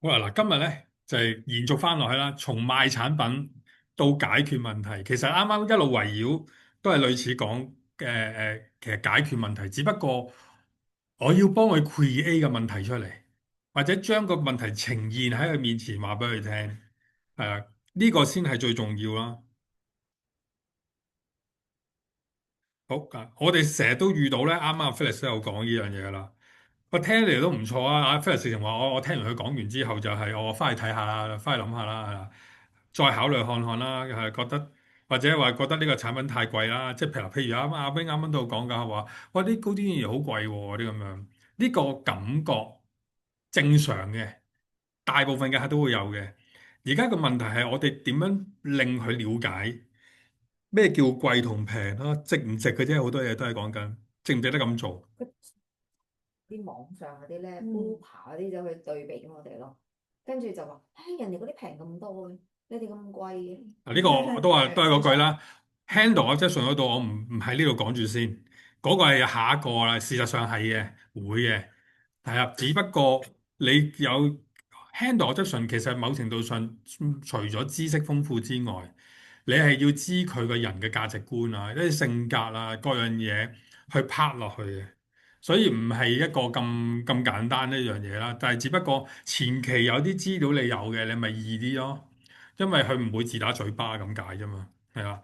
好啦，嗱，今日咧就係延續翻落去啦，從賣產品到解決問題，其實啱啱一路圍繞都係類似講其實解決問題，只不過我要幫佢 create 個問題出嚟，或者將個問題呈現喺佢面前，話俾佢聽，係啊，呢個先係最重要啦。好，我哋成日都遇到咧，啱啱阿 Felix 都有講呢樣嘢啦。我聽嚟都唔錯啊！阿 Felix 成話我聽完佢講完之後，就係我翻去睇下啦，翻去諗下啦，係啦，再考慮看看啦，係覺得或者話覺得呢個產品太貴啦，即係譬如阿兵啱啱都講㗎，話哇啲高端嘢好貴喎，啲咁樣呢個感覺正常嘅，大部分嘅客都會有嘅。而家個問題係我哋點樣令佢了解咩叫貴同平啦，值唔值嘅啫，好多嘢都係講緊值唔值得咁做。啲網上嗰啲咧，Bupa 嗰啲就去對比我哋咯，跟住就話，唉，人哋嗰啲平咁多嘅，你哋咁貴嘅，嗱，呢個我都話都係嗰其實句啦。handle 我即係順嗰度，我唔喺呢度講住先。嗰個係下一個啦。事實上係嘅，會嘅，係啊。只不過你有 handle objection，其實某程度上除咗知識豐富之外，你係要知佢個人嘅價值觀啊、一啲性格啊、各樣嘢去拍落去嘅。所以唔係一個咁簡單一樣嘢啦。但係只不過前期有啲資料你有嘅，你咪易啲咯。因為佢唔會自打嘴巴咁解啫嘛，係啊，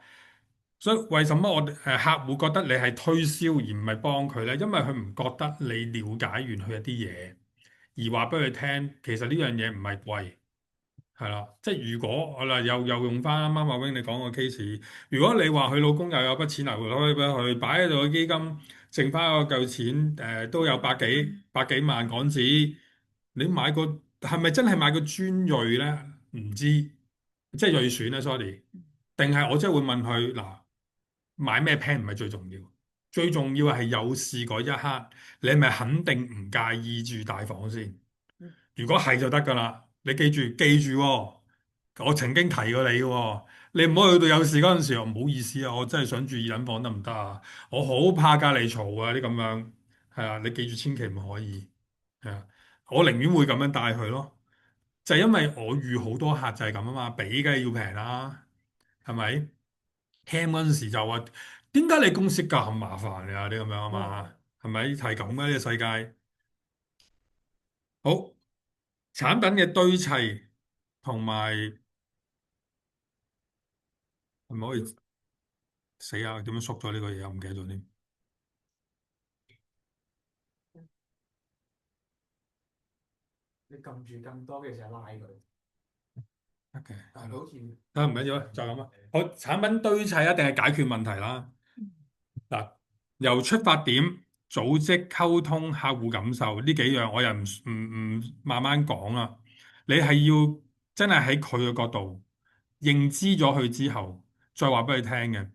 所以為什麼我哋客戶覺得你係推銷而唔係幫佢咧？因為佢唔覺得你了解完佢一啲嘢，而話俾佢聽，其實呢樣嘢唔係貴，係啦。即係如果我啦又用翻啱啱阿 Wing 你講個 case，如果你話佢老公又有筆錢留攞俾佢擺喺度嘅基金，剩翻個嚿錢，都有百幾萬港紙，你買個係咪真係買個專鋭咧？唔知，即係鋭選咧，sorry。定係我真係會問佢嗱，買咩 pen 唔係最重要，最重要係有事嗰一刻，你係咪肯定唔介意住大房先？如果係就得㗎啦。你記住喎，我曾經提過你喎，你唔好去到有事嗰陣時候，唔好意思啊，我真係想住二等房得唔得啊？我好怕隔離嘈啊啲咁樣，係啊，你記住千祈唔可以，係啊，我寧願會咁樣帶佢咯，就係因為我遇好多客就係咁啊嘛，俾梗係要平啦，係咪？聽嗰陣時就話點解你公司咁麻煩啊？啲咁樣啊嘛，係咪係咁嘅呢個世界？好，產品嘅堆砌同埋係咪可以死啊？點樣縮咗呢個嘢啊？我唔記得咗添。你撳住更多嘅時候拉佢，OK，係咯，但係好似得唔緊要啊，就咁啊。好，產品堆砌一定係解決問題啦。嗱，由出發點、組織、溝通、客戶感受呢幾樣，我又唔慢慢講啦。你係要真係喺佢嘅角度認知咗佢之後，再話俾佢聽嘅。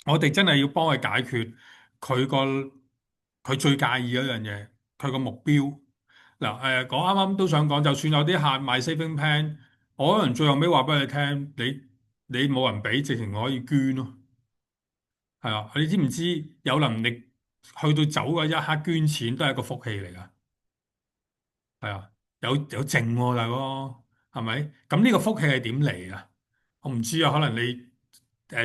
我哋真係要幫佢解決佢個佢最介意嗰樣嘢，佢個目標。嗱，我啱啱都想講，就算有啲客買 saving plan，我可能最後尾話俾佢聽，你冇人俾，直情可以捐咯。係啊，你知唔知有能力去到走嗰一刻捐錢都係一個福氣嚟㗎？係啊，有剩喎，大哥，係咪？咁呢個福氣係點嚟啊？我唔知啊，可能你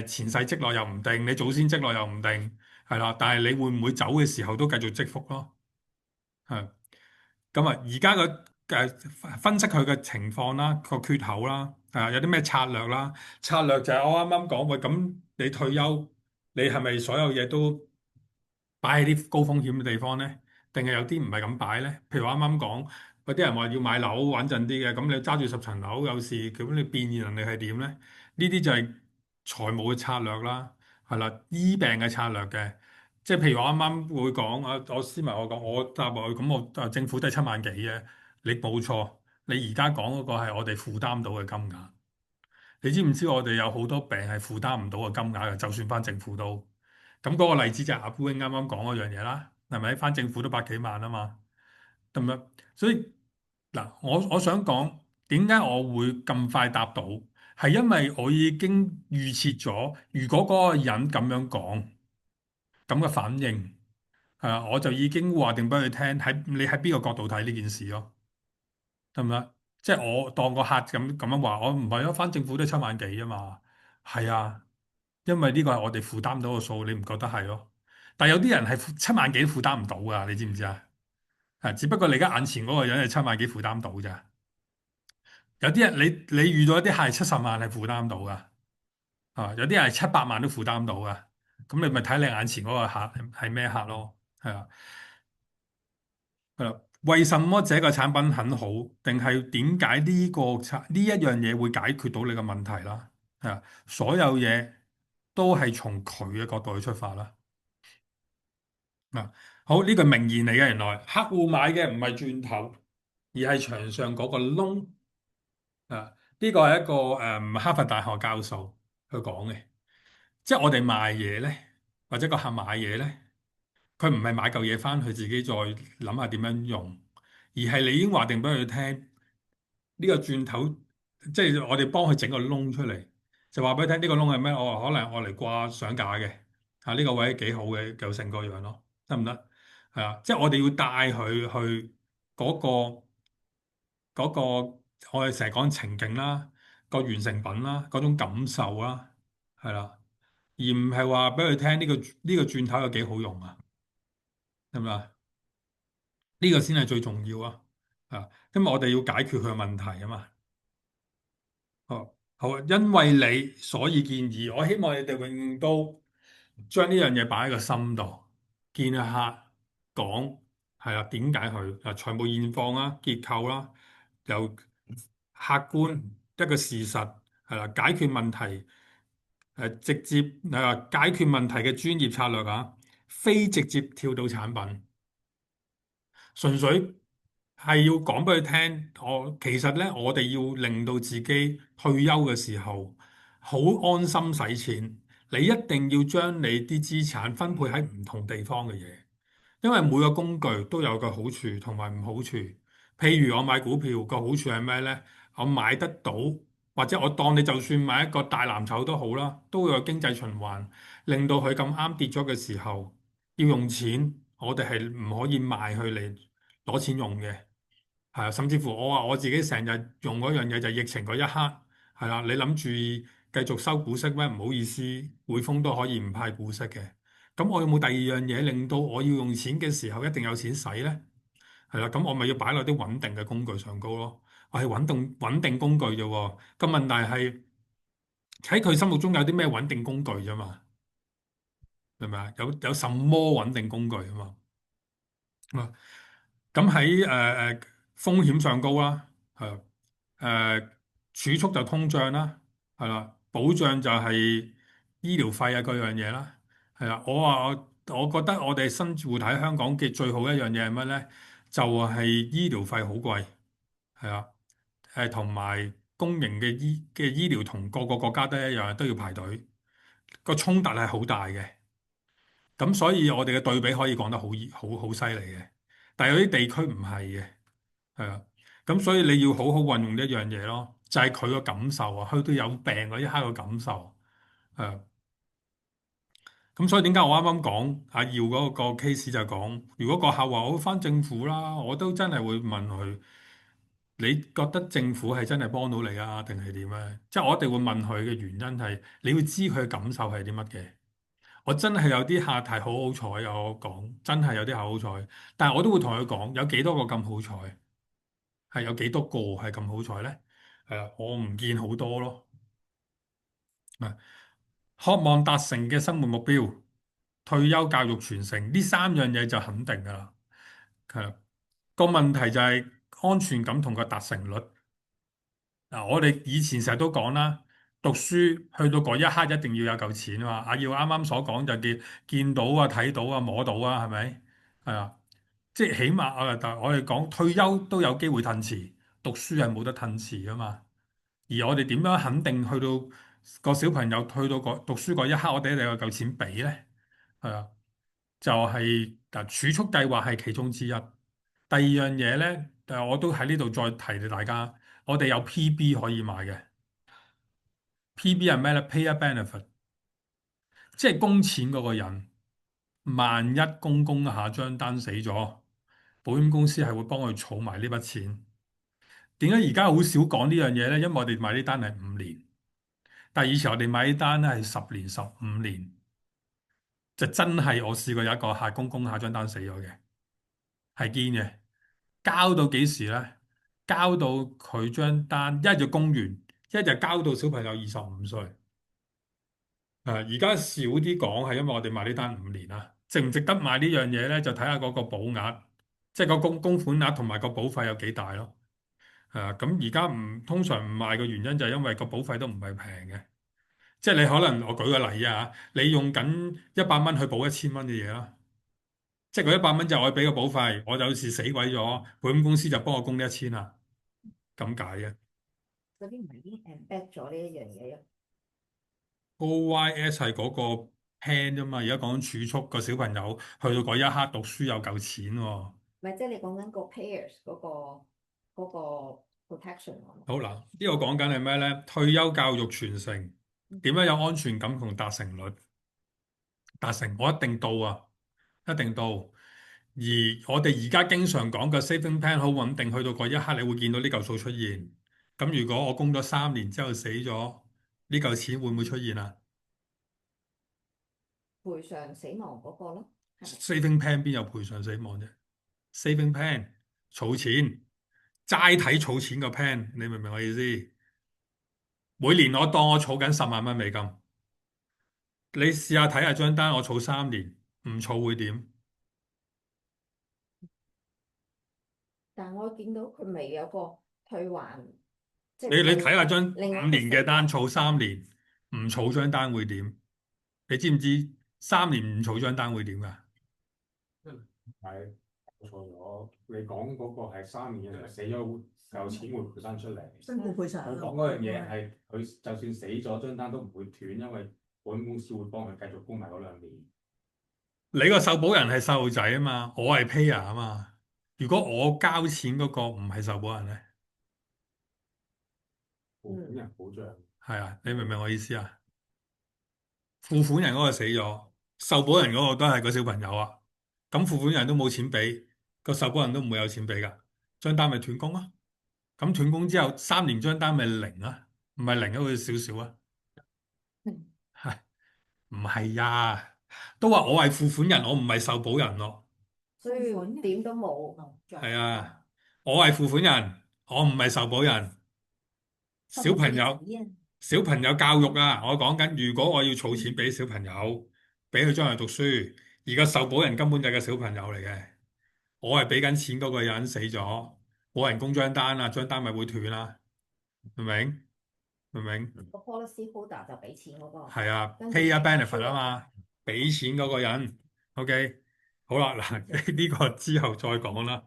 前世積落又唔定，你祖先積落又唔定，係啦。但係你會唔會走嘅時候都繼續積福咯？係咁啊，而家個分析佢嘅情況啦，個缺口啦，係啊，有啲咩策略啦？策略就係我啱啱講，喂，咁你退休，你係咪所有嘢都擺喺啲高風險嘅地方咧？定係有啲唔係咁擺咧？譬如我啱啱講，有啲人話要買樓穩陣啲嘅，咁你揸住10層樓有事，咁你變現能力係點咧？呢啲就係財務嘅策略啦，係啦，醫病嘅策略嘅。即係譬如我啱啱會講啊，我斯文我講，我答落去咁，我政府都係7萬幾嘅，你冇錯，你而家講嗰個係我哋負擔到嘅金額。你知唔知我哋有好多病係負擔唔到嘅金額嘅？就算翻政府都咁，嗰個例子就係阿夫兄啱啱講嗰樣嘢啦，係咪？翻政府都百幾萬啊嘛，得唔得？所以嗱，我想講點解我會咁快答到，係因為我已經預設咗，如果嗰個人咁樣講，咁嘅反應係啊，我就已經話定俾佢聽，喺你喺邊個角度睇呢件事咯，得唔得？即係我當個客咁樣話，我唔係啊，翻政府都7萬幾啊嘛。係啊，因為呢個係我哋負擔到嘅數，你唔覺得係咯？但係有啲人係7萬幾負擔唔到噶，你知唔知啊？係，只不過你而家眼前嗰個人係7萬幾負擔到咋。有啲人你遇到一啲客係70萬係負擔到噶，啊，有啲人係700萬都負擔到噶。咁你咪睇你眼前嗰個客係咩客咯？係啊。係啦，為什麼這個產品很好？定係點解呢一樣嘢會解決到你嘅問題啦？係啊，所有嘢都係從佢嘅角度去出發啦。嗱，好，呢個名言嚟嘅，原來客戶買嘅唔係鑽頭，而係牆上嗰個窿。啊，呢個係一個哈佛大學教授佢講嘅，即係我哋賣嘢咧，或者個客買嘢咧。佢唔係買嚿嘢翻去自己再諗下點樣用，而係你已經話定俾佢聽呢個鑽頭，即係我哋幫佢整個窿出嚟，就話俾佢聽呢個窿係咩？我話可能我嚟掛相架嘅，啊呢個位幾好嘅，就成個樣咯，得唔得？係啊，即係我哋要帶佢去嗰個我哋成日講情景啦，個完成品啦，嗰種感受啦，係啦，而唔係話俾佢聽呢個鑽頭有幾好用啊，係咪啊？呢個先係最重要啊！啊，因為我哋要解決佢嘅問題啊嘛。哦，好啊，因為你所以建議，我希望你哋永遠都將呢樣嘢擺喺個心度，見下客講係啊，點解佢啊財務現況啦、結構啦，由客觀一個事實係啦，解決問題直接解決問題嘅專業策略啊，非直接跳到產品。純粹係要講俾佢聽，其實咧，我哋要令到自己退休嘅時候好安心使錢。你一定要將你啲資產分配喺唔同地方嘅嘢，因為每個工具都有個好處同埋唔好處。譬如我買股票個好處係咩咧？我買得到，或者我當你就算買一個大藍籌都好啦，都會有經濟循環，令到佢咁啱跌咗嘅時候要用錢，我哋係唔可以賣去嚟攞錢用嘅。係啊，甚至乎我話我自己成日用嗰樣嘢就係疫情嗰一刻，係啦，你諗住繼續收股息咩？唔好意思，匯豐都可以唔派股息嘅。咁我有冇第二樣嘢令到我要用錢嘅時候一定有錢使咧？係啦，咁我咪要擺落啲穩定嘅工具上高咯。我係穩定工具啫喎。個問題係喺佢心目中有啲咩穩定工具啫嘛？係咪啊？有什麼穩定工具啊嘛？啊，咁喺風險上高啦，係儲蓄就通脹啦，係啦，保障就係醫療費啊嗰樣嘢啦，係啦。我覺得我哋生活喺香港嘅最好一樣嘢係乜咧？就係醫療費好貴，係啊，同埋公營嘅醫療同各個國家都一樣，都要排隊，個衝突係好大嘅。咁所以我哋嘅對比可以講得好犀利嘅，但係有啲地區唔係嘅，係啊，咁所以你要好好運用一樣嘢咯，就係佢個感受啊，去到有病嗰一刻個感受，係啊，咁所以點解我啱啱講阿耀嗰個 case 就係講，如果個客話我返政府啦，我都真係會問佢，你覺得政府係真係幫到你啊，定係點咧？即係我一定會問佢嘅原因係，你要知佢嘅感受係啲乜嘅。我真係有啲客係好好彩啊！我講真係有啲客好彩，但係我都會同佢講，有幾多個咁好彩，係有幾多個係咁好彩咧？係啊，我唔見好多咯。啊，渴望達成嘅生活目標、退休教育傳承呢3樣嘢就肯定噶啦。係啦，個問題就係安全感同個達成率。嗱，我哋以前成日都講啦，讀書去到嗰一刻一定要有嚿錢啊嘛。阿耀啱啱所講就見到啊、睇到啊、摸到啊，係咪？係啊，即係起碼但係我哋講退休都有機會褪遲，讀書係冇得褪遲噶嘛。而我哋點樣肯定去到個小朋友去到讀書嗰一刻，我哋一定有嚿錢俾咧？係啊，就係儲蓄計劃係其中之一。第二樣嘢咧，我都喺呢度再提俾大家，我哋有 PB 可以買嘅。PB 係咩咧？Pay a benefit，即係供錢嗰個人，萬一供下張單死咗，保險公司係會幫佢儲埋呢筆錢。點解而家好少講呢樣嘢咧？因為我哋買呢單係5年，但係以前我哋買呢單咧係10年、15年，就真係我試過有一個客供下張單死咗嘅，係堅嘅。交到幾時咧？交到佢張單一日供完，一日交到小朋友25歲。而家少啲講係因為我哋買呢單5年啦，值唔值得買呢樣嘢咧？就睇下嗰個保額，即係個供款額同埋個保費有幾大咯。咁而家通常唔賣嘅原因就係因為個保費都唔係平嘅，即係你可能我舉個例啊，你用緊100蚊去保1000蚊嘅嘢啦，即係嗰100蚊就我俾個保費，我有時死鬼咗，保險公司就幫我供1000啦，咁解嘅。嗰啲唔係已經 embed 咗呢一樣嘢啊？OYS 係嗰個 plan 啫嘛，而家講儲蓄個小朋友去到嗰一刻讀書有嚿錢喎。唔係，即係你講緊個 payers 嗰個 protection 啊嘛。好嗱，呢個講緊係咩咧？退休教育傳承，點樣有安全感同達成率？達成我一定到啊，一定到。而我哋而家經常講嘅 saving plan 好穩定，去到嗰一刻你會見到呢嚿數出現。咁如果我供咗3年之後死咗，呢嚿錢會唔會出現啊賠償死亡嗰個咯，係咪？？saving plan 邊有賠償死亡啫？saving plan 儲錢，齋睇儲錢個 plan，你明唔明我意思？每年我當我儲緊10萬蚊美金，你試下睇下張單，我儲3年，唔儲會點？但係我見到佢未有個退還，即你係睇下張另外五年嘅單，儲3年，唔儲張單會點？你知唔知3年唔儲張單會點㗎？係我錯咗，你講嗰個係3年嘅時候死咗，嚿錢會賠翻出嚟。身故賠償我講嗰樣嘢係佢就算死咗，張單都唔會斷，因為保險公司會幫佢繼續供埋嗰2年。你個受保人係細路仔啊嘛，我係 payer 啊嘛。如果我交錢嗰個唔係受保人咧，保險人保障。係啊，你明唔明我意思啊？付款人嗰個死咗，受保人嗰個都係個小朋友啊。咁付款人都冇錢俾，個受保人都唔會有錢俾㗎，張單咪斷供啊。咁斷供之後3年張單咪零啊，唔係零一個少少啊。嗯係唔係呀？都話我係付款人，我唔係受保人咯。所以點都冇。係啊，我係付款人，我唔係受保人。小朋友，小朋友教育啊，我講緊，如果我要儲錢俾小朋友，俾佢將來讀書，而個受保人根本就係個小朋友嚟嘅，我係俾緊錢嗰個人死咗，冇人供張單啊，張單咪會斷啦，明唔明？明唔明？個 policy holder 就俾錢嗰個。係啊跟住，pay a benefit 啊嘛，俾錢嗰個人，OK，好啦，嗱呢個之後再講啦。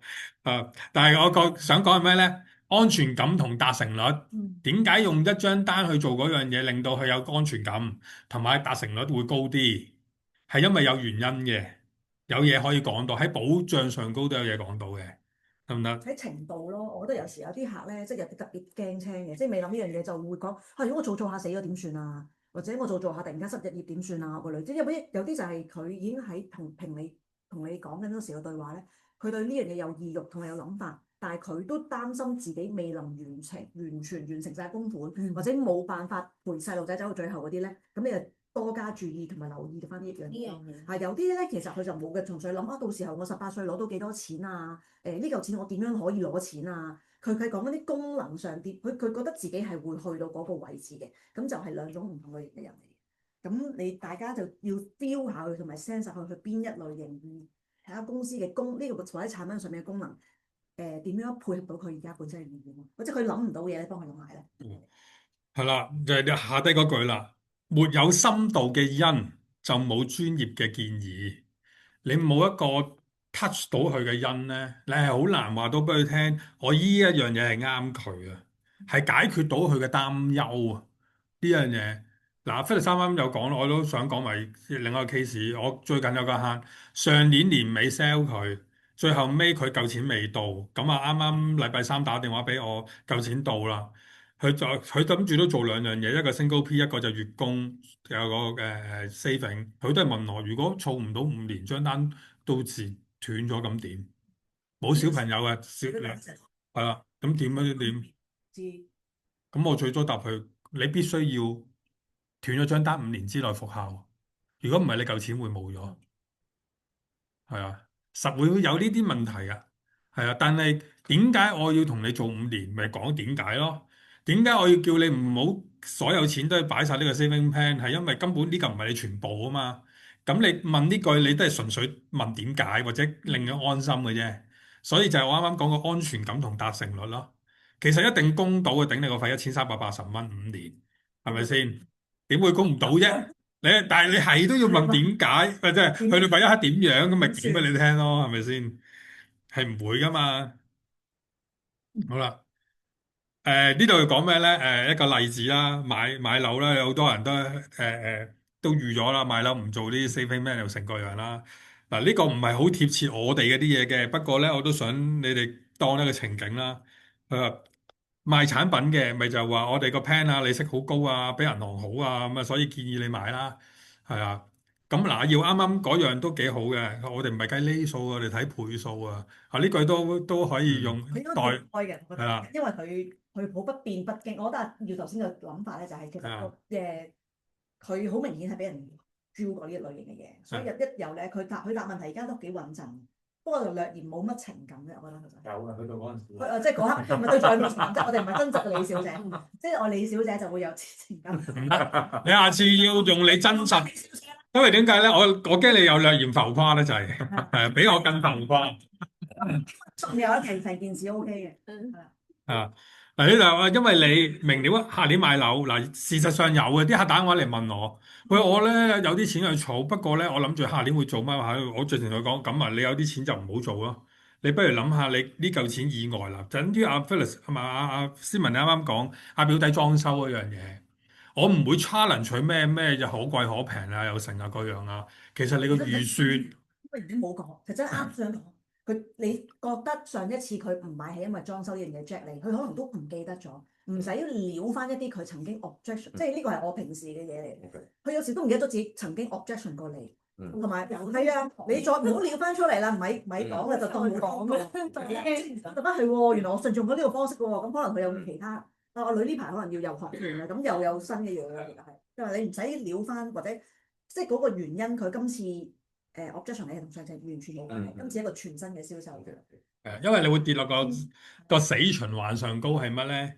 但係想講係咩咧？安全感同達成率，點解用一張單去做嗰樣嘢，令到佢有安全感，同埋達成率會高啲？係因為有原因嘅，有嘢可以講到，喺保障上高都有嘢講到嘅，得唔得？睇程度咯，我覺得有時有啲客咧，即係有啲特別驚青嘅，即係未諗呢樣嘢就會講，如果我做下死咗點算啊？或者我做下突然間失咗業點算啊？個類，即係有啲就係佢已經喺同你講緊嗰時嘅對話咧，佢對呢樣嘢有意欲同埋有諗法，但係佢都擔心自己未能完全完成晒供款，或者冇辦法陪細路仔走到最後嗰啲咧，咁你就多加注意同埋留意翻呢一樣嘢咯。有啲咧其實佢就冇嘅，純粹諗到時候我18歲攞到幾多錢啊？呢嚿錢我點樣可以攞錢啊？佢講緊啲功能上啲，佢覺得自己係會去到嗰個位置嘅，咁就係兩種唔同類型嘅人嚟嘅。咁你大家就要 feel 下佢同埋 sense 佢去邊一類型，睇下公司嘅呢個或者產品上面嘅功能，點樣配合到佢而家本身嘅意願，或者佢諗唔到嘢咧，幫佢諗埋咧。係啦，就係你下低嗰句啦，沒有深度嘅因就冇專業嘅建議。你冇一個 touch 到佢嘅因咧，你係好難話到俾佢聽，我依一樣嘢係啱佢啊，係解決到佢嘅擔憂啊。呢樣嘢嗱，菲力啱啱有講，我都想講埋另外一個 case。我最近有個客，上年年尾 sell 佢，最後尾佢夠錢未到，咁啊啱啱禮拜3打電話俾我，夠錢到啦。佢諗住都做兩樣嘢，一個 single P，一個就月供有個saving。佢都係問我，如果儲唔到5年，張單到時斷咗咁點？冇小朋友啊，係啦，咁點啊？點？知咁我最多答佢，你必須要斷咗張單5年之內復效，如果唔係你嚿錢會冇咗。係啊，實會有呢啲問題㗎，係啊，但係點解我要同你做5年？咪講點解咯？點解我要叫你唔好所有錢都係擺晒呢個 saving plan？係因為根本呢個唔係你全部啊嘛。咁你問呢句，你都係純粹問點解，或者令佢安心嘅啫。所以就係我啱啱講個安全感同達成率咯。其實一定供到嘅，頂你個肺1380蚊5年，係咪先？點會供唔到啫？但係你係都要問點解，或者係去到第一刻點樣，咁咪點俾你聽咯，係咪先？係唔會噶嘛？好啦，呢度講咩咧？一個例子啦，買樓啦，有好多人都都預咗啦，買樓唔做呢啲 saving plan 又成個樣啦。嗱，呢個唔係好貼切我哋嗰啲嘢嘅，不過咧我都想你哋當一個情景啦。誒，賣產品嘅咪就話我哋個 plan 啊，利息好高啊，比銀行好啊，咁啊，所以建議你買啦。係啊，咁嗱，要啱啱嗰樣都幾好嘅。我哋唔係計厘數，我哋睇倍數啊。啊，呢句都可以用佢應該代，斷開嘅，我覺係啊得，因為佢好不變不驚。我覺得阿耀頭先嘅諗法咧，就係其實係啊佢好明顯係俾人 drill 過呢一類型嘅嘢，所以一有咧佢答問題而家都幾穩陣，不過就略嫌冇乜情感嘅，我覺得佢就有啊，去到嗰陣時，佢即係嗰刻唔係對在面情感，即係我哋唔係真實嘅李小姐，即係我李小姐就會有情感。唔得，你下次要用你真實，因為點解咧？我驚你有略嫌浮誇咧，就係係比我更浮誇。仲有成件事 OK 嘅，係啦。啊，嗱呢度啊，因為你明年下年買樓，嗱事實上有嘅，啲客打電話嚟問我，喂我咧有啲錢去儲，不過咧我諗住下年會做乜嚇？我直情同佢講，咁啊你有啲錢就唔好做咯，你不如諗下你呢嚿錢以外啦，就等於阿 Phyllis 係嘛阿思文你啱啱講阿表弟裝修嗰樣嘢，我唔會 challenge 佢咩就可貴可平啊，又成啊嗰樣啊，其實你個預算因為已經冇講，其實真係啱想講。你覺得上一次佢唔買係因為裝修呢樣嘢 jack 你，佢可能都唔記得咗，唔使撩翻一啲佢曾經 objection，即係呢個係我平時嘅嘢嚟嘅。佢有時都唔記得咗自己曾經 objection 過你，同埋係啊，你再唔好撩翻出嚟啦，咪講啦，就當冇講嘅。特登係喎，原來我順從咗呢個方式嘅喎，咁可能佢有其他。啊，我女呢排可能要又學完啦，咁又有新嘅嘢啦，其實係，因為你唔使撩翻或者即係嗰個原因，佢今次。objection 你係同上次完全冇關係，今次一個全新嘅銷售嘅。因為你會跌落個死循環上高係乜咧？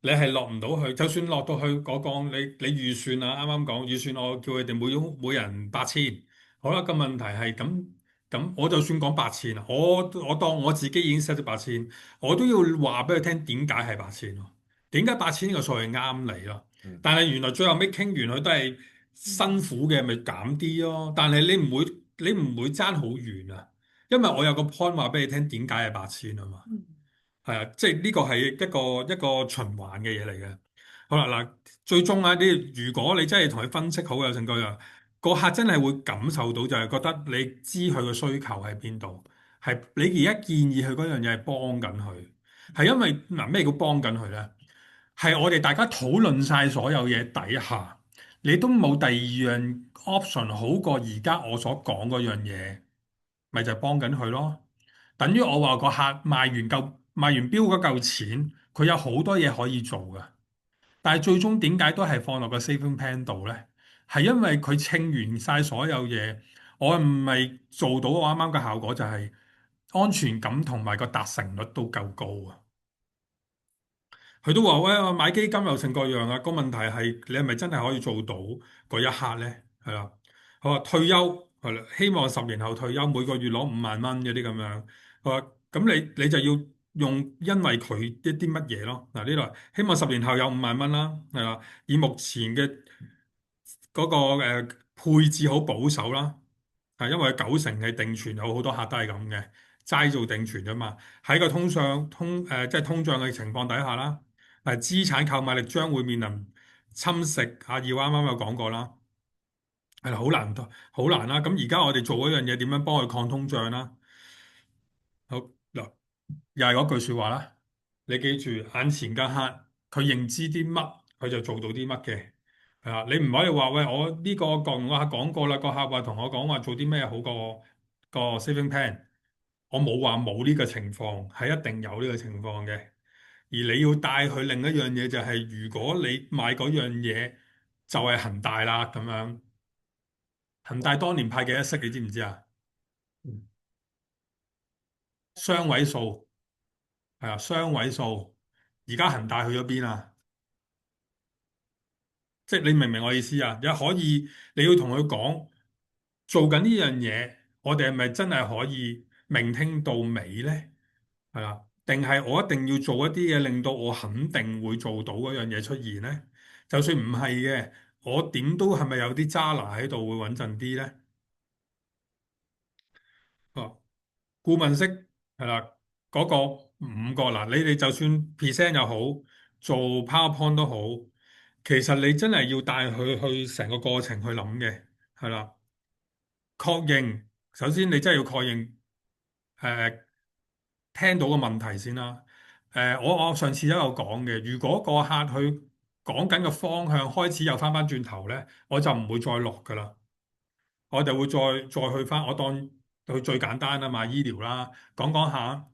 你係落唔到去，就算落到去嗰個你預算啊，啱啱講預算，我叫佢哋每人8000，好啦，個問題係咁，我就算講8000啊，我當我自己已經 set 咗8000，我都要話俾佢聽點解係8000咯？點解8000呢個數係啱你咯？但係原來最後尾傾完佢都係辛苦嘅，咪減啲咯。但係你唔會爭好遠啊，因為我有個 point 話俾你聽點解係8000啊嘛。係啊，即係呢個係一個循環嘅嘢嚟嘅。好啦，嗱，最終啊啲，如果你真係同佢分析好有成個樣，個客真係會感受到就係覺得你知佢嘅需求喺邊度，係你而家建議佢嗰樣嘢係幫緊佢，係因為嗱咩叫幫緊佢咧？係我哋大家討論晒所有嘢底下，你都冇第二樣 option 好過而家我所講嗰樣嘢，咪就係幫緊佢咯。等於我話個客賣完標嗰嚿錢，佢有好多嘢可以做㗎，但係最終點解都係放落個 saving plan 度咧？係因為佢清完晒所有嘢，我唔係做到我啱啱嘅效果，就係安全感同埋個達成率都夠高啊！佢都話喂，我買基金又成個樣啊！個問題係你係咪真係可以做到嗰一刻咧？係啦，佢話退休係啦，希望10年後退休，每個月攞5萬蚊嗰啲咁樣。佢話咁你就要用因為佢一啲乜嘢咯？嗱呢度希望10年後有5萬蚊啦，係啦，以目前嘅嗰個配置好保守啦，係因為90成係定存，有好多客都係咁嘅，齋做定存啫嘛。喺個即係通脹嘅情況底下啦。資產購買力將會面臨侵蝕。阿耀啱啱有講過啦，係啦，好難啦。咁而家我哋做嗰樣嘢，點樣幫佢抗通脹啦？好嗱，又係嗰句說話啦。你記住，眼前嘅客，佢認知啲乜，佢就做到啲乜嘅。係啊，你唔可以話喂，我呢個同我客講過啦，個客話同我講話做啲咩好過個 saving plan。我冇話冇呢個情況，係一定有呢個情況嘅。而你要帶佢另一樣嘢就係，如果你買嗰樣嘢就係恒大啦咁樣，恒大當年派幾多息你知唔知啊？雙位數，係啊，雙位數。而家恒大去咗邊啊？即係你明唔明我意思啊？又可以你要同佢講，做緊呢樣嘢，我哋係咪真係可以明聽到尾呢？係啊，定係我一定要做一啲嘢，令到我肯定會做到嗰樣嘢出現呢？就算唔係嘅，我點都係咪有啲渣拿喺度會穩陣啲呢？哦，顧問式係啦，嗰個五個嗱，你哋就算 present 又好，做 PowerPoint 都好，其實你真係要帶佢去成個過程去諗嘅，係啦，確認，首先你真係要確認，誒、聽到個問題先啦。我上次都有講嘅，如果個客去講緊個方向開始又翻轉頭咧，我就唔會再落噶啦。我哋會再去翻，我當佢最簡單啊嘛，醫療啦，講講下，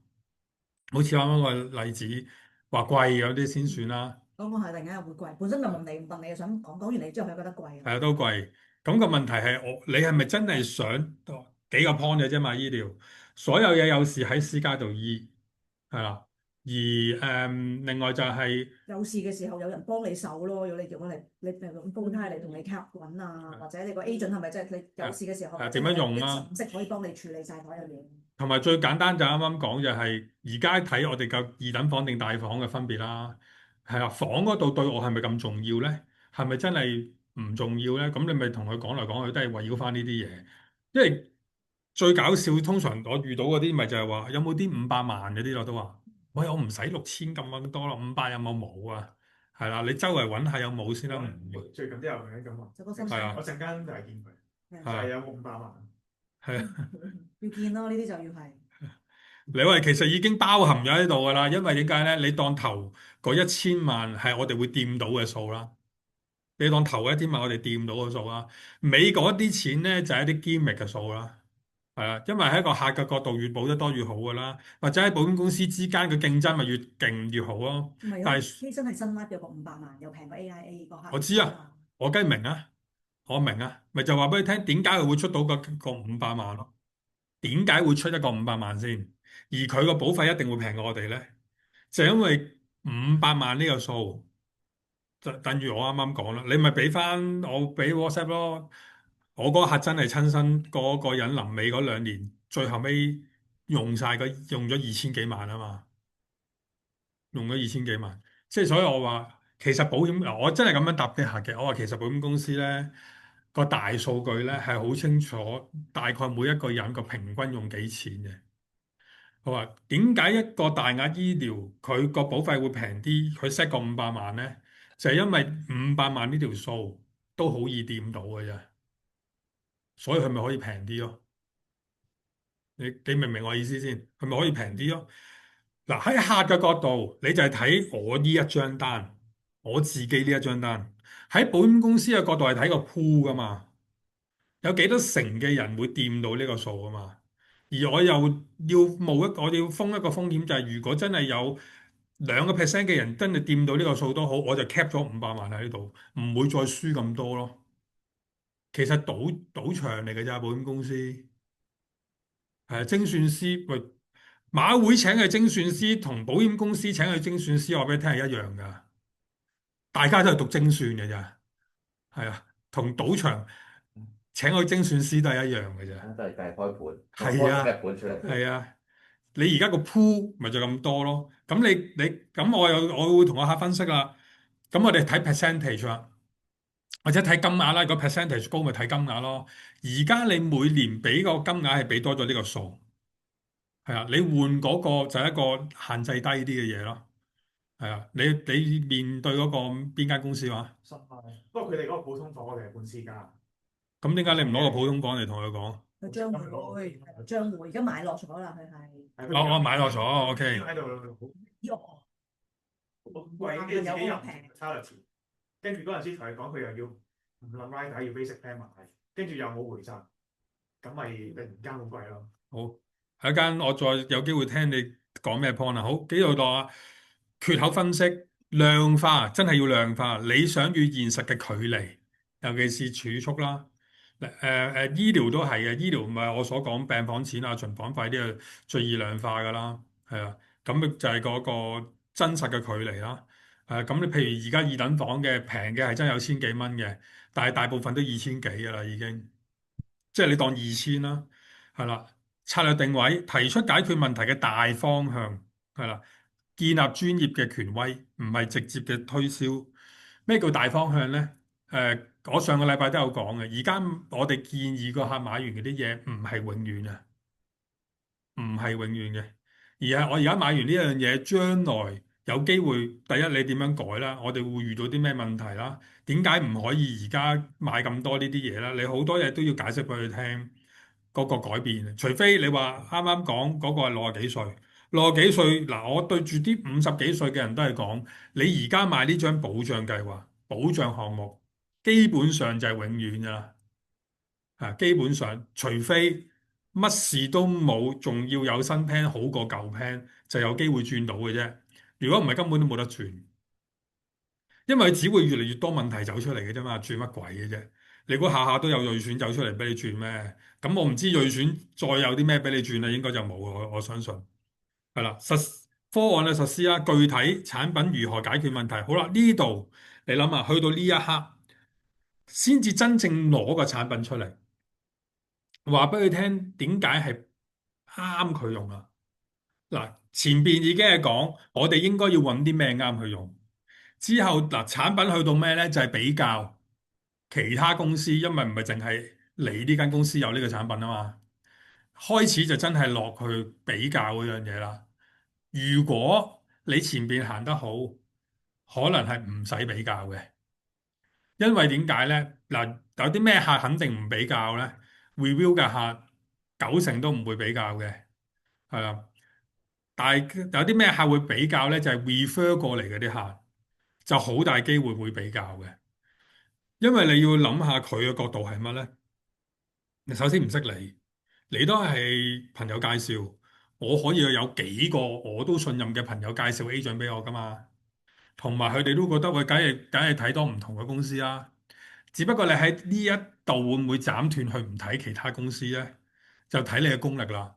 好似啱啱個例子話貴嗰啲先算啦，講講係突然間又會貴，本身就問你想講，講完你之後佢覺得貴啊。係啊都貴。咁個問題係你係咪真係想幾個 point 嘅啫嘛？醫療所有嘢有時喺私家度醫係啦，而另外就係、有事嘅時候有人幫你手咯，如果你咁煲呔嚟同你 cap 穩啊，或者你個 agent 係咪即係你有事嘅時候點樣用啦？一程式可以幫你處理晒所有嘢。同埋最簡單就啱啱講就係而家睇我哋嘅二等房定大房嘅分別啦，係啊，房嗰度對我係咪咁重要咧？係咪真係唔重要咧？咁你咪同佢講嚟講去都係圍繞翻呢啲嘢，因為最搞笑通常我遇到嗰啲咪就係話有冇啲500萬嗰啲我都話，喂我唔使6000咁多咯，500有冇冇啊？係啦，你周圍揾下有冇先啦，唔會最近都有嘅咁啊，就個心係啊我陣間就係見佢，係就係有500萬。係啊。要見咯，呢啲就要係。你話其實已經包含咗喺度㗎啦，因為點解咧？你當頭嗰1000萬係我哋會掂到嘅數啦，你當頭1000萬我哋掂到嘅數啦，尾嗰啲錢咧就係一啲 gimmick 嘅數啦，係啦，因為喺一個客嘅角度越保得多越好㗎啦，或者喺保險公司之間嘅競爭咪越勁越好咯。唔係啊，但係犧牲係新 life 有個500萬，又平過 AIA 個客。我知啊，我梗係明啊，我明啊，咪就話俾你聽點解佢會出到個500萬咯？點解會出一個500萬先？而佢個保費一定會平過我哋咧？就因為500萬呢個數，就等於我啱啱講啦，你咪俾翻我俾 WhatsApp 咯。我嗰客真係親身嗰個人臨尾嗰2年，最後尾用咗2000幾萬啊嘛，用咗2000幾萬，即係所以我話其實保險嗱，我真係咁樣答啲客嘅，我話其實保險公司咧個大數據咧係好清楚，大概每一個人個平均用幾錢嘅。我話點解一個大額醫療佢個保費會平啲？佢 set 個500萬咧，就係因為500萬呢條數都好易掂到嘅啫，所以佢咪可以平啲咯。你明唔明我意思先？佢咪可以平啲咯？嗱，喺客嘅角度，你就係睇我呢一張單，我自己呢一張單。喺保險公司嘅角度係睇個 pool 噶嘛，有幾多成嘅人會掂到呢個數啊嘛？而我又要冒一個，我要封一個風險，就係如果真係有2%嘅人真係掂到呢個數都好，我就 cap 咗500萬喺度，唔會再輸咁多咯。其實賭場嚟嘅咋，保險公司係精算師，喂，馬會請嘅精算師同保險公司請嘅精算師，我話俾你聽係一樣噶，大家都係讀精算嘅咋，係啊，同賭場請個精算師都係一樣嘅咋，都係計開盤，係啊，開盤出嚟。係啊。你而家個 pool 咪就咁多咯，咁你咁我會同我客分析啦，咁我哋睇 percentage 啦，或者睇金額啦，如果 percentage 高咪睇金額咯。而家你每年俾個金額係俾多咗呢個數，係啊，你換嗰個就係一個限制低啲嘅嘢咯，係啊，你面對嗰個邊間公司話？新派，不過佢哋嗰個普通房我哋係半私家，咁點解你唔攞個普通房嚟同佢講？佢將會將會而家買落咗啦，佢係。我買落咗，OK。喺度咦我好貴，跟住自己又唔差落錢，跟住嗰陣時同佢講，佢又要唔諗 rider 要 basic plan 埋，跟住又冇回贈，咁咪突然間好貴咯。好，一間我再有機會聽你講咩 point 啊？好，幾度啊？缺口分析量化，真係要量化理想與現實嘅距離，尤其是儲蓄啦。醫療都係嘅，醫療唔係我所講病房錢啊、巡房費啲係最易量化㗎啦，係啊。咁就係嗰個真實嘅距離啦。咁你譬如而家二等房嘅平嘅係真係有千幾蚊嘅，但係大部分都二千幾㗎啦已經。即係你當2000啦，係啦。策略定位，提出解決問題嘅大方向，係啦。建立專業嘅權威，唔係直接嘅推銷。咩叫大方向呢？我上個禮拜都有講嘅。而家我哋建議個客買完嗰啲嘢，唔係永遠嘅，唔係永遠嘅，而係我而家買完呢樣嘢，將來有機會，第一你點樣改啦？我哋會遇到啲咩問題啦？點解唔可以而家買咁多呢啲嘢啦？你好多嘢都要解釋俾佢聽，嗰個改變。除非你話啱啱講嗰個係60幾歲，60幾歲嗱，我對住啲50幾歲嘅人都係講，你而家買呢張保障計劃、保障項目，基本上就係永遠㗎啦。基本上，除非乜事都冇，仲要有新 plan 好過舊 plan，就有機會轉到嘅啫。如果唔係，根本都冇得轉，因為只會越嚟越多問題走出嚟嘅啫嘛，轉乜鬼嘅啫？你估下下都有銳選走出嚟俾你轉咩？咁我唔知銳選再有啲咩俾你轉啦，應該就冇，我相信係啦。方案嘅實施啦，具體產品如何解決問題？好啦，呢度你諗下，去到呢一刻先至真正攞個產品出嚟。話俾佢聽點解係啱佢用啊？嗱，前邊已經係講我哋應該要揾啲咩啱佢用。之後嗱，產品去到咩呢？就係比較其他公司，因為唔係淨係你呢間公司有呢個產品啊嘛。開始就真係落去比較嗰樣嘢啦。如果你前邊行得好，可能係唔使比較嘅。因為點解呢？嗱，有啲咩客肯定唔比較呢？review 嘅客90%都唔會比較嘅，係啦。但係有啲咩客會比較呢？就係 refer 過嚟嗰啲客，就好大機會會比較嘅。因為你要諗下佢嘅角度係乜呢？你首先唔識你都係朋友介紹，我可以有幾個我都信任嘅朋友介紹 agent 俾我噶嘛，同埋佢哋都覺得佢梗係睇多唔同嘅公司啦。只不過你喺呢一度會唔會斬斷去唔睇其他公司呢？就睇你嘅功力啦。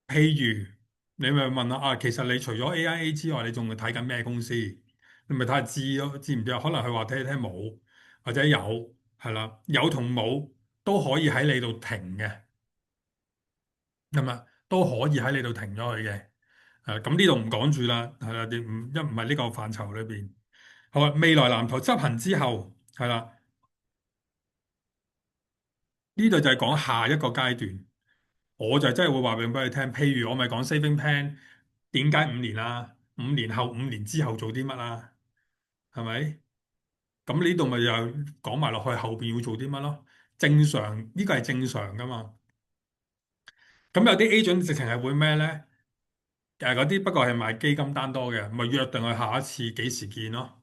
譬如你咪問下啊，其實你除咗 AIA 之外，你仲會睇緊咩公司？你咪睇下知咯，知唔知啊？可能佢話聽聽冇，或者有，係啦，有同冇都可以喺你度停嘅，係咪？都可以喺你度停咗佢嘅。咁呢度唔講住啦，係啦，唔係呢個範疇裏邊。好啊，未來藍圖執行之後，係啦。呢度就係講下一個階段，我就真係會話俾你聽。譬如我咪講 saving plan，點解5年啊？5年後、5年之後做啲乜啊？係咪？咁呢度咪又講埋落去後邊要做啲乜咯？正常呢個係正常噶嘛？咁有啲 agent 直情係會咩咧？嗰啲不過係賣基金單多嘅，咪約定佢下一次幾時見咯？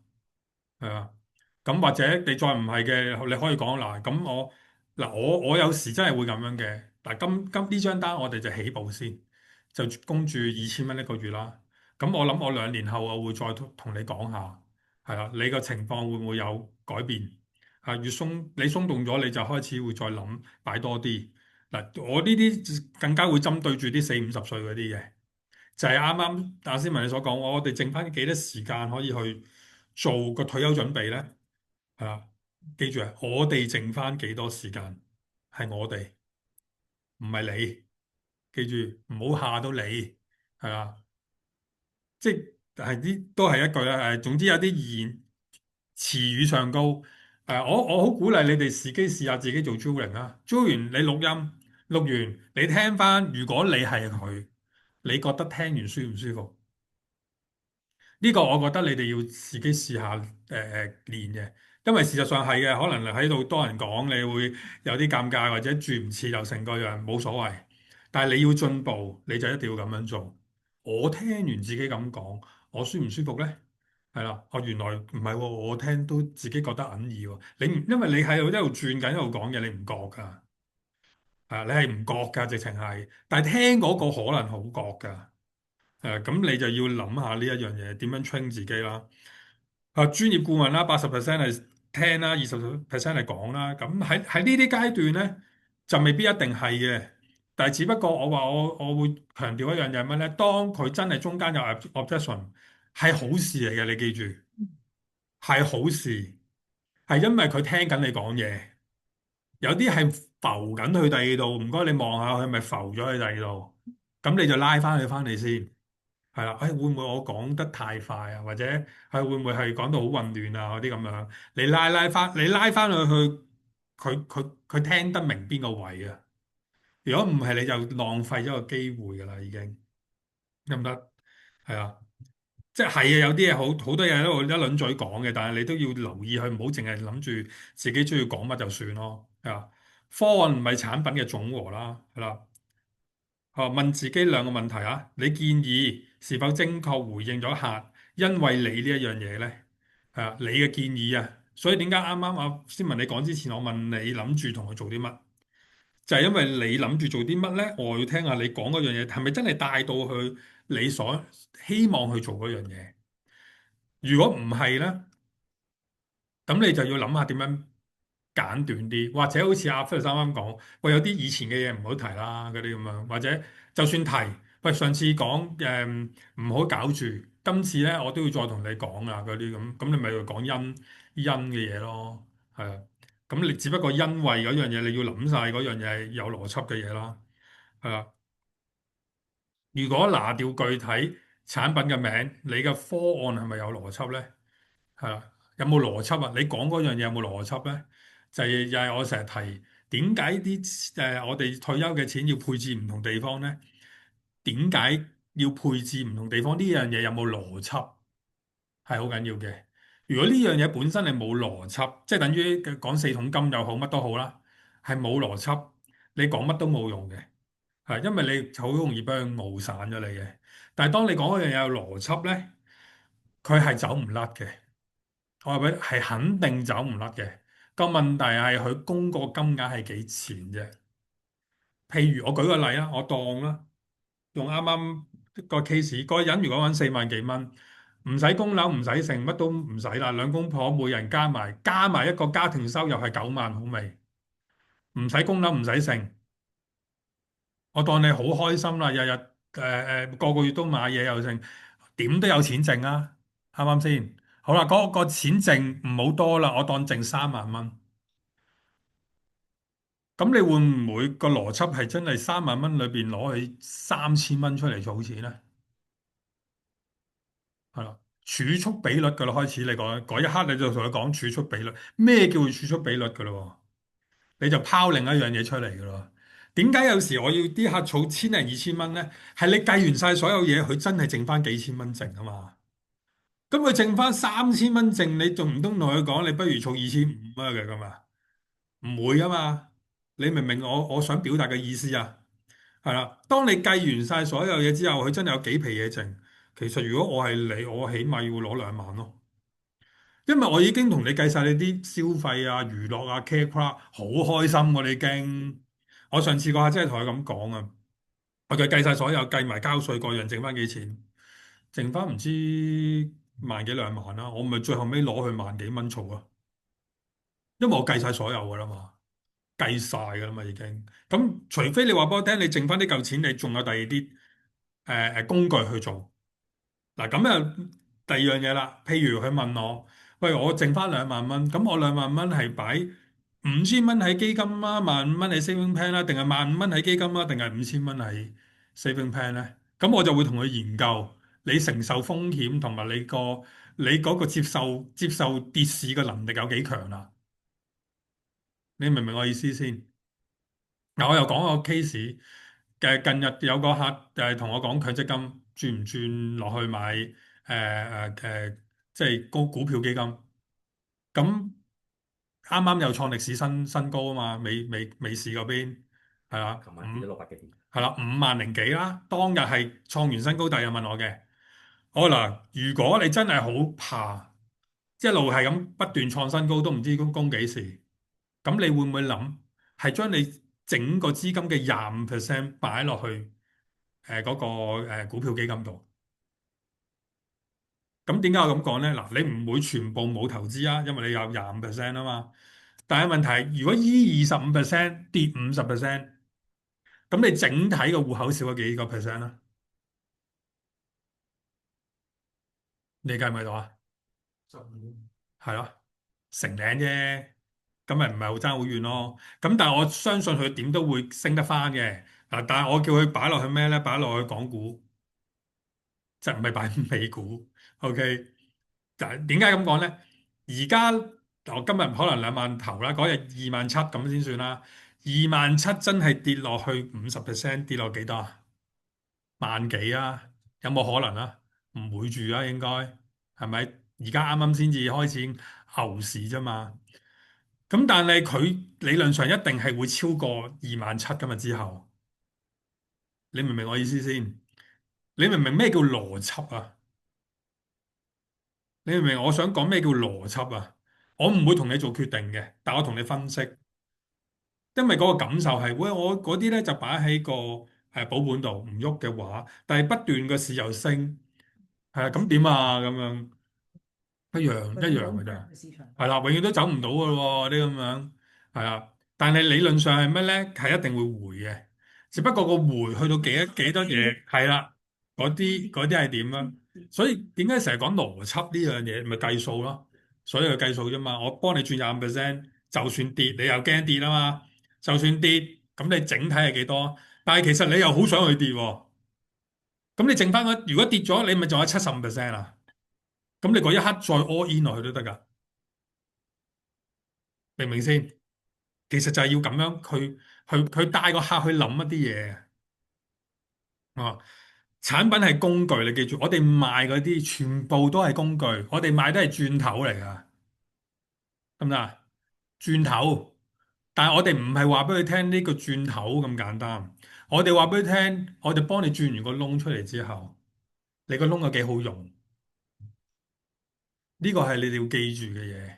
係啊，咁或者你再唔係嘅，你可以講嗱，咁我有時真係會咁樣嘅。嗱，今呢張單我哋就起步先，就供住2000蚊一個月啦。咁我諗我2年後我會再同你講下，係啦，你個情況會唔會有改變？越鬆你鬆動咗，你就開始會再諗擺多啲。嗱，我呢啲更加會針對住啲40、50歲嗰啲嘅。就係啱啱阿先文你所講，我哋剩翻幾多時間可以去做個退休準備咧？係啦，記住啊，我哋剩翻幾多時間係我哋，唔係你。記住唔好嚇到你，係啦，即係啲都係一句啦。總之有啲詞語上高，我好鼓勵你哋自己試下自己做 drawing 啊。做完你錄音，錄完你聽翻，如果你係佢，你覺得聽完舒唔舒服？呢個我覺得你哋要自己試下練嘅，因為事實上係嘅，可能喺度多人講，你會有啲尷尬或者轉唔切又成個樣冇所謂，但係你要進步，你就一定要咁樣做。我聽完自己咁講，我舒唔舒服呢？係啦，原來唔係喎，我聽都自己覺得隱意喎。因為你喺度一路轉緊一路講嘢，你唔覺㗎。你係唔覺㗎，直情係，但係聽嗰個可能好覺㗎。咁你就要諗下呢一樣嘢點樣 train 自己啦。專業顧問啦，80% 係聽啦，20% 係講啦。咁喺呢啲階段咧，就未必一定係嘅。但係只不過我話我會強調一樣嘢係乜咧？當佢真係中間有 objection，係好事嚟嘅，你記住係好事，係因為佢聽緊你講嘢。有啲係浮緊去第二度，唔該你望下佢係咪浮咗去第二度，咁你就拉翻佢翻嚟先。係啦，會唔會我講得太快啊？或者係會唔會係講到好混亂啊？嗰啲咁樣，你拉翻佢去，佢聽得明邊個位啊？如果唔係，你就浪費咗個機會㗎啦，已經得唔得？係啊，即係啊，有啲嘢好多嘢都一輪嘴講嘅，但係你都要留意佢，唔好淨係諗住自己中意講乜就算咯。係啊，科案唔係產品嘅總和啦，係啦。問自己兩個問題啊，你建議是否正確回應咗客因為你呢一樣嘢咧？你嘅建議啊，所以點解啱啱先問你講之前，我問你諗住同佢做啲乜？就係因為你諗住做啲乜咧，我要聽下你講嗰樣嘢係咪真係帶到去你所希望去做嗰樣嘢？如果唔係咧，咁你就要諗下點樣簡短啲，或者好似阿菲爾啱啱講，喂，有啲以前嘅嘢唔好提啦，嗰啲咁樣，或者就算提，喂，上次講唔好搞住，今次咧我都要再同你講啊，嗰啲咁，咁你咪要講因嘅嘢咯，係啊，咁你只不過因為嗰樣嘢你要諗晒嗰樣嘢係有邏輯嘅嘢啦，係啊，如果拿掉具體產品嘅名，你嘅方案係咪有邏輯咧？係啦，有冇邏輯啊？你講嗰樣嘢有冇邏輯咧？就係又係我成日提，點解啲我哋退休嘅錢要配置唔同地方咧？點解要配置唔同地方？呢樣嘢有冇邏輯係好緊要嘅。如果呢樣嘢本身係冇邏輯，即係等於講四桶金又好，乜都好啦，係冇邏輯，你講乜都冇用嘅，係因為你好容易俾佢熬散咗你嘅。但係當你講嗰樣嘢有邏輯咧，佢係走唔甩嘅。我話俾你係肯定走唔甩嘅。個問題係佢供個金額係幾錢啫？譬如我舉個例啦，我當啦，用啱啱個 case，個人如果揾4萬幾蚊，唔使供樓，唔使剩，乜都唔使啦，兩公婆每人加埋一個家庭收入係9萬，好未？唔使供樓，唔使剩，我當你好開心啦，日日個個月都買嘢又剩，點都有錢剩啊，啱唔啱先？好啦，嗰個錢剩唔好多啦，我當剩3萬蚊。咁你會唔會個邏輯係真係3萬蚊裏邊攞起3000蚊出嚟儲錢咧？係啦，儲蓄比率噶啦，開始你講嗰一刻你就同佢講儲蓄比率，咩叫儲蓄比率噶咯？你就拋另一樣嘢出嚟噶咯。點解有時我要啲客儲1000零2000蚊咧？係你計完晒所有嘢，佢真係剩翻幾千蚊剩啊嘛。咁佢剩翻3000蚊剩，你仲唔通同佢講你不如儲2500嘅咁啊？唔會噶嘛。你明唔明我想表達嘅意思啊？係啦，當你計完晒所有嘢之後，佢真係有幾皮嘢剩。其實如果我係你，我起碼要攞2萬咯，因為我已經同你計晒你啲消費啊、娛樂啊、care card，好開心我哋已經。我上次個客真係同佢咁講啊，我佢計晒所有，計埋交稅各樣，剩翻幾錢？剩翻唔知萬幾2萬啦。我咪最後尾攞去萬幾蚊儲啊，因為我計晒所有噶啦嘛。計晒㗎啦嘛，已經。咁除非你話俾我聽，你剩翻呢嚿錢，你仲有第二啲工具去做。嗱，咁啊第二樣嘢啦。譬如佢問我，喂，我剩翻2萬蚊，咁我2萬蚊係擺5000蚊喺基金啊，15000蚊喺 saving plan 啦，定係15000蚊喺基金啊，定係5000蚊喺 saving plan 咧？咁我就會同佢研究你承受風險同埋你嗰個接受跌市嘅能力有幾強啦。你明唔明我意思先？嗱，我又講個 case，近日有個客同我講強積金轉唔轉落去買即係股票基金，咁啱啱又創歷史新高啊嘛，美市嗰邊係啦，琴晚跌咗600幾點，係啦5萬零幾啦，當日係創完新高，第二日問我嘅，我話嗱，如果你真係好怕，一路係咁不斷創新高，都唔知攻幾時，咁你會唔會諗係將你整個資金嘅25%擺落去嗰個股票基金度。咁點解我咁講咧？嗱，你唔會全部冇投資啊，因為你有25%啊嘛。但係問題係，如果依25%跌50%，咁你整體嘅戶口少咗幾個 percent 啦？你計唔計到啊？15係咯，成領啫，咁咪唔係好爭好遠咯。咁但係我相信佢點都會升得翻嘅。嗱，但係我叫佢擺落去咩咧？擺落去港股，就唔係擺美股。OK，就係點解咁講咧？而家我今日可能2萬頭啦，嗰日2萬7咁先算啦。2萬7真係跌落去50%，跌落幾多啊？萬幾啊？有冇可能啊？唔會住啊，應該係咪？而家啱啱先至開始牛市啫嘛。咁但係佢理論上一定係會超過2萬7噶嘛之後，你明唔明我意思先？你明唔明咩叫邏輯啊？你明唔明我想講咩叫邏輯啊？我唔會同你做決定嘅，但我同你分析，因為嗰個感受係，喂，我嗰啲咧就擺喺個保本度唔喐嘅話，但係不斷個市又升，係啊，咁點啊？咁樣一樣嘅咋。嘅市場。係啦，永遠都走唔到嘅喎，啲咁樣係啊。但係理論上係咩咧？係一定會回嘅，只不過個回去到幾多嘢係啦。嗰啲係點啊？所以點解成日講邏輯呢樣嘢？咪計數咯，所以佢計數啫嘛。我幫你轉25%，就算跌你又驚跌啊嘛。就算跌，咁你整體係幾多？但係其實你又好想去跌喎，咁你剩翻如果跌咗，你咪仲有75%啊。咁你嗰一刻再 all in 落去都得㗎，明唔明先？其實就係要咁樣去帶個客去諗一啲嘢啊！產品係工具，你記住，我哋賣嗰啲全部都係工具，我哋賣都係鑽頭嚟噶，得唔得啊？鑽頭，但係我哋唔係話俾佢聽呢個鑽頭咁簡單，我哋話俾佢聽，我哋幫你鑽完個窿出嚟之後，你個窿有幾好用？呢個係你哋要記住嘅嘢，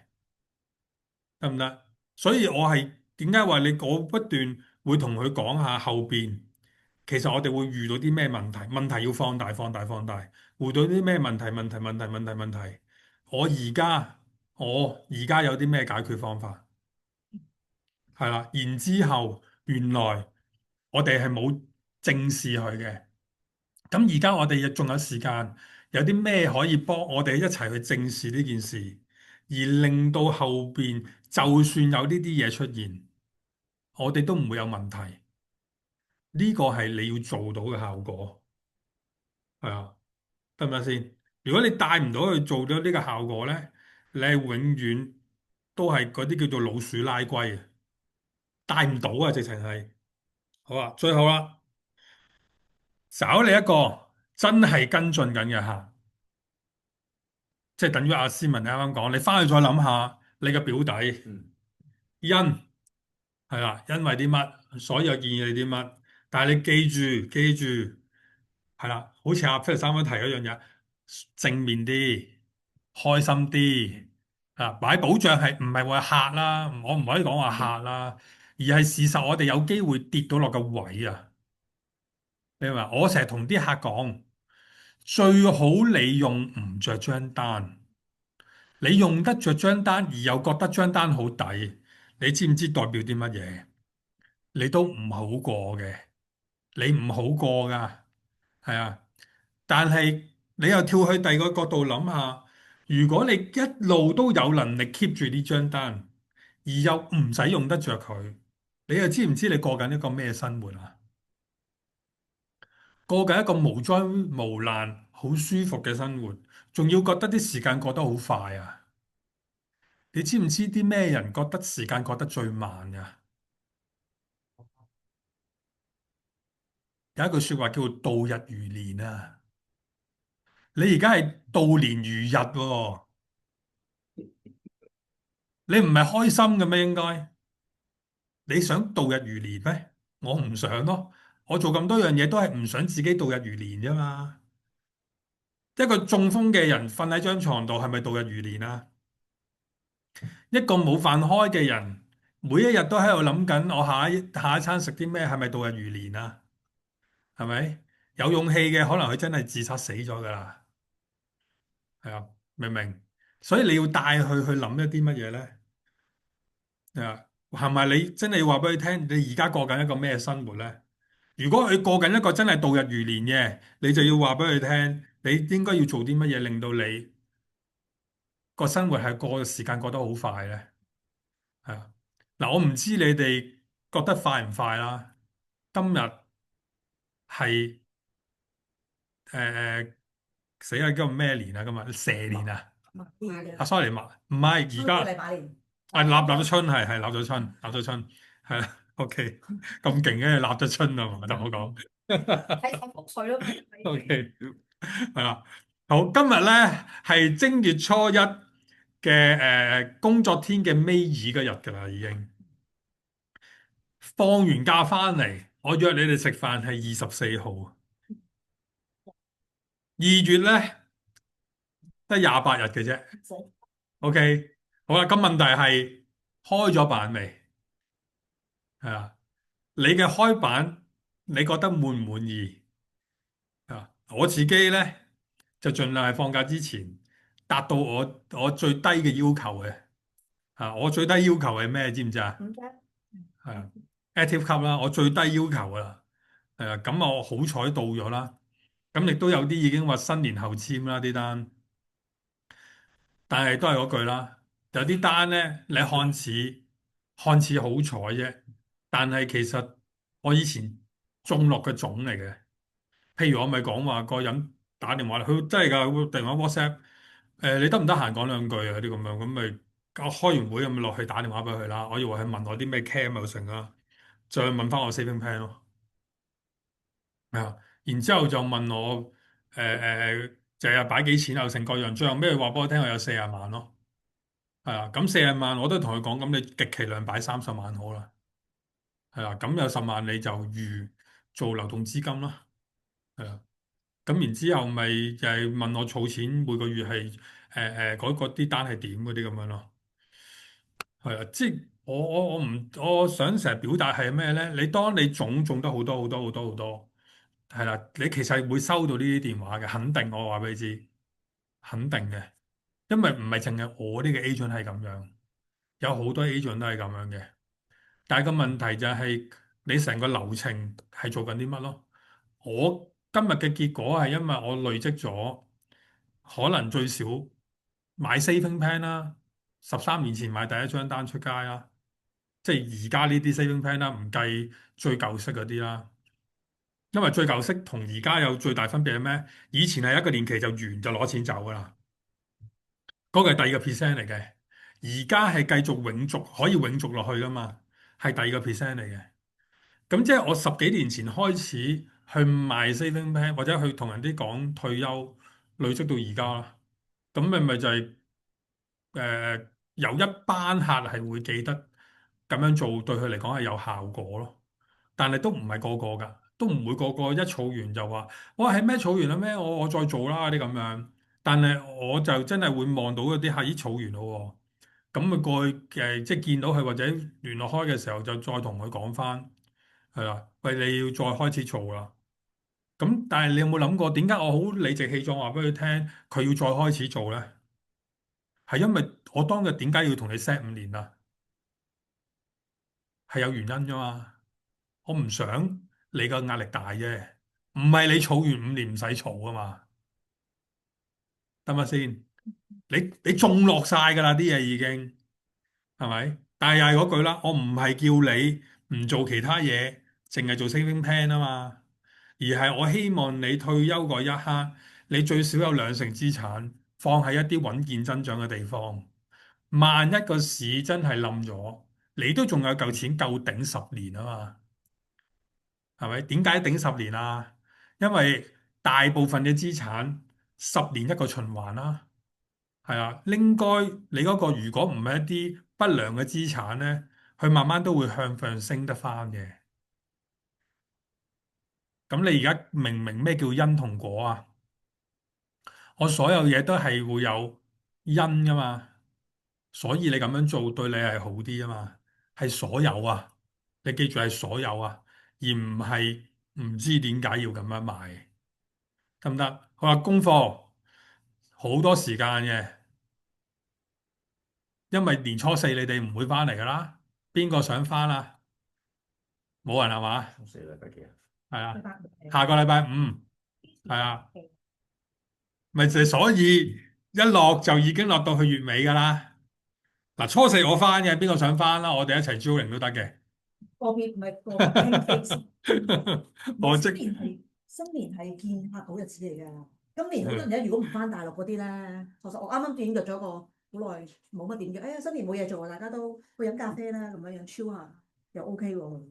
得唔得？所以我係點解話你我不斷會同佢講下後邊。其實我哋會遇到啲咩問題？問題要放大、放大、放大。遇到啲咩問題？問題、問題、問題、問題。我而家有啲咩解決方法？係啦，然之後原來我哋係冇正視佢嘅。咁而家我哋亦仲有時間，有啲咩可以幫我哋一齊去正視呢件事，而令到後邊就算有呢啲嘢出現，我哋都唔會有問題。呢個係你要做到嘅效果，係啊。得唔得先？如果你帶唔到去做到呢個效果咧，你係永遠都係嗰啲叫做老鼠拉龜啊，帶唔到啊，直情係。好啊，最後啦，找你一個真係跟進緊嘅客，即係等於阿斯文你啱啱講，你翻去再諗下你嘅表弟，嗯因係啦，因為啲乜，所以我建議你啲乜，但係你記住，係啦，好似阿菲力三分提嗰樣嘢，正面啲。開心啲啊！買保障係唔係話嚇啦？我唔可以講話嚇啦，而係事實我哋有機會跌到落個位啊！你明嘛？我成日同啲客講，最好你用唔着張單，你用得着張單而又覺得張單好抵，你知唔知代表啲乜嘢？你都唔好過嘅，你唔好過噶，係啊！但係你又跳去第二個角度諗下，如果你一路都有能力 keep 住呢張單，而又唔使用得着佢，你又知唔知你過緊一個咩生活啊？過緊一個無災無難、好舒服嘅生活，仲要覺得啲時間過得好快啊！你知唔知啲咩人覺得時間過得最慢呀？有一句說話叫做度日如年啊！你而家係度年如日喎，你唔係開心嘅咩？應該你想度日如年咩？我唔想咯，我做咁多樣嘢都係唔想自己度日如年啫嘛。一個中風嘅人瞓喺張床度係咪度日如年啊？一個冇飯開嘅人每一日都喺度諗緊，我下一餐食啲咩，係咪度日如年啊？係咪？有勇氣嘅可能佢真係自殺死咗噶啦，係啊，明唔明？所以你要帶佢去諗一啲乜嘢咧？係啊，係咪你真係要話俾佢聽，你而家過緊一個咩生活咧？如果佢過緊一個真係度日如年嘅，你就要話俾佢聽，你應該要做啲乜嘢令到你個生活係過時間過得好快咧？係啊，嗱，我唔知你哋覺得快唔快啦。今日係誒死啦！今日咩年啊？今日蛇年啊！啊，sorry，唔係而家禮拜年，立咗春係立咗春係啦。OK，咁勁嘅立咗春啊嘛，同我講。睇睇福歲咯。OK，係啦。好，今日咧係正月初一嘅工作天嘅尾二嗰日㗎啦，已經放完假翻嚟，我約你哋食飯係24號，2月咧得28日嘅啫。OK，好啦，咁問題係開咗版未？係啊，你嘅開版你覺得滿唔滿意？啊，我自己咧就盡量係放假之前達到我最低嘅要求嘅。啊，我最低要求係咩？知唔知啊？五張係啊，Active Cup 啦，我最低要求噶啦。係啊，咁我好彩到咗啦。咁亦都有啲已經話新年後簽啦啲單，但係都係嗰句啦。有啲單咧，你看似好彩啫，但係其實我以前種落嘅種嚟嘅。譬如我咪講話個人打電話嚟，佢真係㗎，會突然間 WhatsApp，你得唔得閒講兩句啊？啲咁樣咁咪我開完會咁咪落去打電話俾佢啦。我以為係問我啲咩 cam 又成啦，再問翻我 saving plan 咯。係啊，然之後就問我就係擺幾錢又成各樣，最後尾佢話俾我聽我有40萬咯。係啊，咁40萬我都同佢講，咁你極其量擺30萬好啦。係啊，咁有10萬你就預做流動資金啦。係啊。咁然之後咪就係問我儲錢每個月係嗰啲單係點嗰啲咁樣咯，係啊，即係我唔我想成日表達係咩咧？你當你種得好多好多好多好多，係啦，你其實會收到呢啲電話嘅，肯定我話俾你知，肯定嘅，因為唔係淨係我呢個 agent 係咁樣，有好多 agent 都係咁樣嘅。但係個問題就係你成個流程係做緊啲乜咯？我今日嘅結果係因為我累積咗可能最少買 saving plan 啦，13年前買第一張單出街啦，即係而家呢啲 saving plan 啦，唔計最舊式嗰啲啦。因為最舊式同而家有最大分別係咩？以前係一個年期就完就攞錢走噶啦，嗰個係第二個 percent 嚟嘅。而家係繼續永續，可以永續落去噶嘛，係第二個 percent 嚟嘅。咁即係我10幾年前開始去賣 saving plan，或者去同人哋講退休，累積到而家啦。咁咪就係有一班客係會記得咁樣做，對佢嚟講係有效果咯。但係都唔係個個㗎，都唔會個個一儲完就話我係咩儲完啦咩，我再做啦啲咁樣。但係我就真係會望到嗰啲客已儲完咯喎，咁咪過去即係見到佢或者聯絡開嘅時候，就再同佢講翻。係啦，喂，你要再開始做啦。咁但係你有冇諗過，點解我好理直氣壯話俾佢聽，佢要再開始做咧？係因為我當日點解要同你 set 5年啊？係有原因噶嘛。我唔想你個壓力大啫，唔係你儲完5年唔使儲啊嘛，得咪先？你種落晒噶啦，啲嘢已經係咪？但係又係嗰句啦，我唔係叫你唔做其他嘢，淨係做 saving plan 啊嘛。而係我希望你退休嗰一刻，你最少有2成資產放喺一啲穩健增長嘅地方。萬一個市真係冧咗，你都仲有嚿錢夠頂10年啊嘛？係咪？點解頂10年啊？因為大部分嘅資產10年一個循環啦。係啊，應該你嗰個如果唔係一啲不良嘅資產咧，佢慢慢都會向上升得翻嘅。咁你而家明唔明咩叫因同果啊？我所有嘢都係會有因噶嘛，所以你咁樣做對你係好啲啊嘛。係所有啊！你記住係所有啊，而唔係唔知點解要咁樣買，得唔得？佢話功課好多時間嘅，因為年初四你哋唔會翻嚟噶啦，邊個想翻啊？冇人係嘛？4禮拜幾啊？係啊，禮拜五下個禮拜五係啊，咪就係所以一落就已經落到去月尾噶啦。嗱，初四我翻嘅，邊個想翻啦？我哋一齊 join 都得嘅。個別唔係個別傾偈。我即新年係見客好日子嚟㗎。今年好多人咧，如果唔翻大陸嗰啲咧，其實我啱啱已經約咗個好耐冇乜點約。哎呀，新年冇嘢做啊，大家都去飲咖啡啦，咁樣樣 chill 下又 OK 喎。